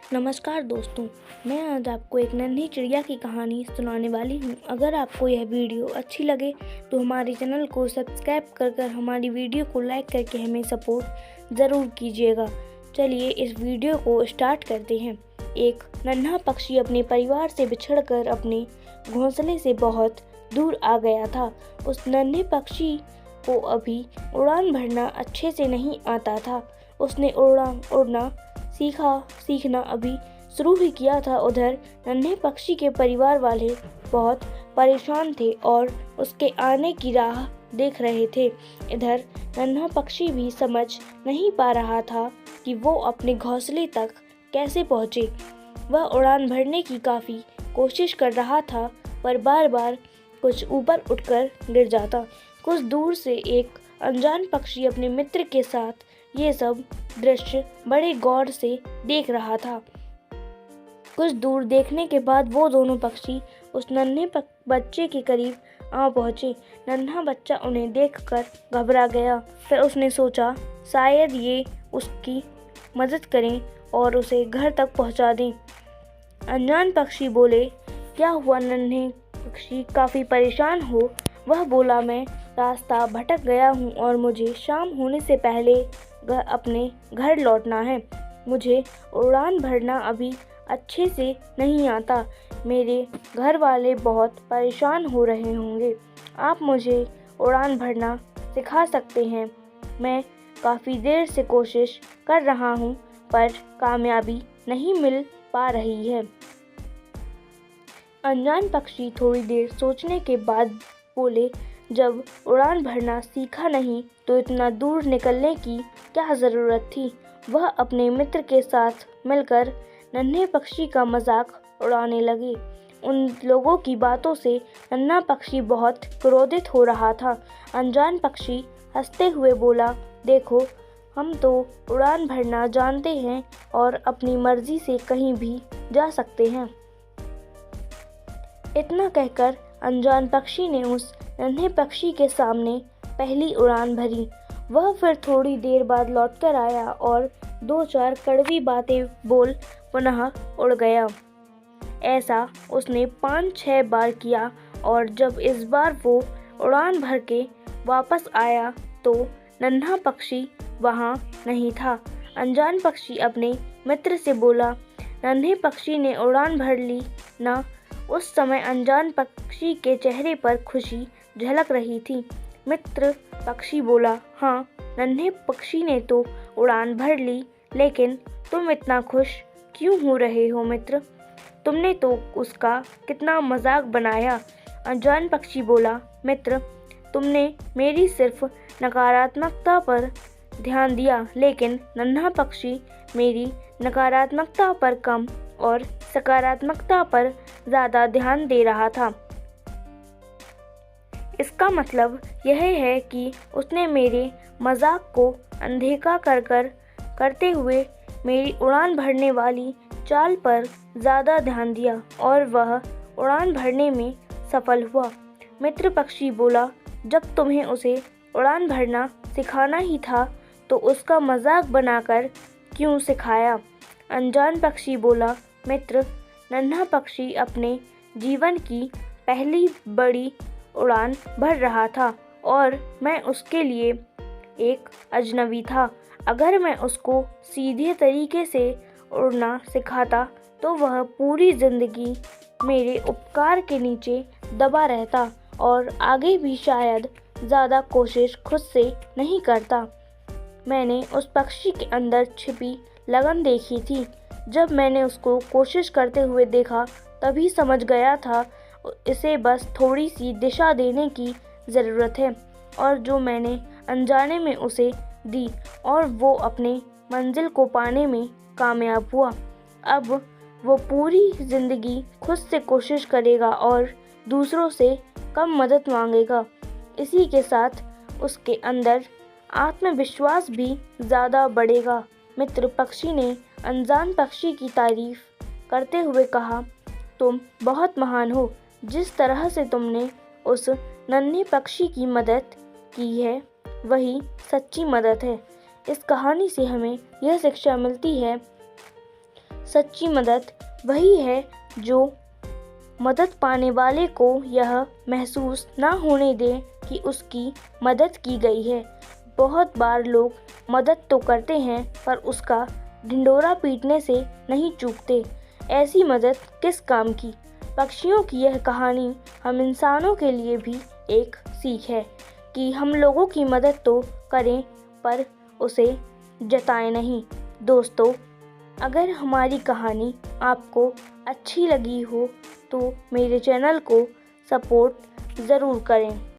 नमस्कार दोस्तों, मैं आज आपको एक नन्ही चिड़िया की कहानी सुनाने वाली हूँ। अगर आपको यह वीडियो अच्छी लगे तो हमारे चैनल को सब्सक्राइब कर हमारी वीडियो को लाइक करके हमें सपोर्ट ज़रूर कीजिएगा। चलिए इस वीडियो को स्टार्ट करते हैं। एक नन्हा पक्षी अपने परिवार से बिछड़कर अपने घोंसले से बहुत दूर आ गया था। उस नन्हे पक्षी को अभी उड़ान भरना अच्छे से नहीं आता था। उसने उड़ना सीखना अभी शुरू ही किया था। उधर नन्हे पक्षी के परिवार वाले बहुत परेशान थे और उसके आने की राह देख रहे थे। इधर नन्हा पक्षी भी समझ नहीं पा रहा था कि वो अपने घोंसले तक कैसे पहुँचे। वह उड़ान भरने की काफ़ी कोशिश कर रहा था, पर बार बार कुछ ऊपर उठकर गिर जाता। कुछ दूर से एक अनजान पक्षी अपने मित्र के साथ ये सब दृश्य बड़े गौर से देख रहा था। कुछ दूर देखने के बाद वो दोनों पक्षी उस नन्हे बच्चे के करीब आ पहुँचे। नन्हा बच्चा उन्हें देखकर घबरा गया। फिर उसने सोचा शायद ये उसकी मदद करें और उसे घर तक पहुँचा दें। अनजान पक्षी बोले, क्या हुआ नन्हे पक्षी, काफ़ी परेशान हो? वह बोला, मैं रास्ता भटक गया हूँ और मुझे शाम होने से पहले अपने घर लौटना है। मुझे उड़ान भरना अभी अच्छे से नहीं आता। मेरे घर वाले बहुत परेशान हो रहे होंगे। आप मुझे उड़ान भरना सिखा सकते हैं? मैं काफ़ी देर से कोशिश कर रहा हूँ, पर कामयाबी नहीं मिल पा रही है। अनजान पक्षी थोड़ी देर सोचने के बाद बोले, जब उड़ान भरना सीखा नहीं तो इतना दूर निकलने की क्या ज़रूरत थी। वह अपने मित्र के साथ मिलकर नन्हे पक्षी का मजाक उड़ाने लगे। उन लोगों की बातों से नन्हा पक्षी बहुत क्रोधित हो रहा था। अनजान पक्षी हंसते हुए बोला, देखो, हम तो उड़ान भरना जानते हैं और अपनी मर्जी से कहीं भी जा सकते हैं। इतना कहकर अनजान पक्षी ने उस नन्हे पक्षी के सामने पहली उड़ान भरी। वह फिर थोड़ी देर बाद लौटकर आया और 2-4 कड़वी बातें बोल पुनः उड़ गया। ऐसा उसने 5-6 बार किया और जब इस बार वो उड़ान भर के वापस आया तो नन्हा पक्षी वहाँ नहीं था। अनजान पक्षी अपने मित्र से बोला, नन्हे पक्षी ने उड़ान भर ली ना? उस समय अनजान पक्षी के चेहरे पर खुशी झलक रही थी। मित्र पक्षी बोला, हाँ, नन्हे पक्षी ने तो उड़ान भर ली, लेकिन तुम इतना खुश क्यों हो रहे हो मित्र? तुमने तो उसका कितना मजाक बनाया। अनजान पक्षी बोला, मित्र, तुमने मेरी सिर्फ नकारात्मकता पर ध्यान दिया, लेकिन नन्हा पक्षी मेरी नकारात्मकता पर कम और सकारात्मकता पर ज़्यादा ध्यान दे रहा था। इसका मतलब यह है कि उसने मेरे मजाक को अनदेखा करते हुए मेरी उड़ान भरने वाली चाल पर ज़्यादा ध्यान दिया और वह उड़ान भरने में सफल हुआ। मित्र पक्षी बोला, जब तुम्हें उसे उड़ान भरना सिखाना ही था तो उसका मजाक बनाकर क्यों सिखाया? अनजान पक्षी बोला, मित्र, नन्हा पक्षी अपने जीवन की पहली बड़ी उड़ान भर रहा था और मैं उसके लिए एक अजनबी था। अगर मैं उसको सीधे तरीके से उड़ना सिखाता तो वह पूरी ज़िंदगी मेरे उपकार के नीचे दबा रहता और आगे भी शायद ज़्यादा कोशिश खुद से नहीं करता। मैंने उस पक्षी के अंदर छिपी लगन देखी थी। जब मैंने उसको कोशिश करते हुए देखा तभी समझ गया था इसे बस थोड़ी सी दिशा देने की ज़रूरत है, और जो मैंने अनजाने में उसे दी और वो अपने मंजिल को पाने में कामयाब हुआ। अब वो पूरी ज़िंदगी खुद से कोशिश करेगा और दूसरों से कम मदद मांगेगा। इसी के साथ उसके अंदर आत्मविश्वास भी ज़्यादा बढ़ेगा। मित्र पक्षी ने अनजान पक्षी की तारीफ करते हुए कहा, तुम बहुत महान हो। जिस तरह से तुमने उस नन्हे पक्षी की मदद की है वही सच्ची मदद है। इस कहानी से हमें यह शिक्षा मिलती है सच्ची मदद वही है जो मदद पाने वाले को यह महसूस ना होने दे कि उसकी मदद की गई है। बहुत बार लोग मदद तो करते हैं पर उसका ढिंढोरा पीटने से नहीं चूकते। ऐसी मदद किस काम की। पक्षियों की यह कहानी हम इंसानों के लिए भी एक सीख है कि हम लोगों की मदद तो करें पर उसे जताएं नहीं। दोस्तों, अगर हमारी कहानी आपको अच्छी लगी हो तो मेरे चैनल को सपोर्ट ज़रूर करें।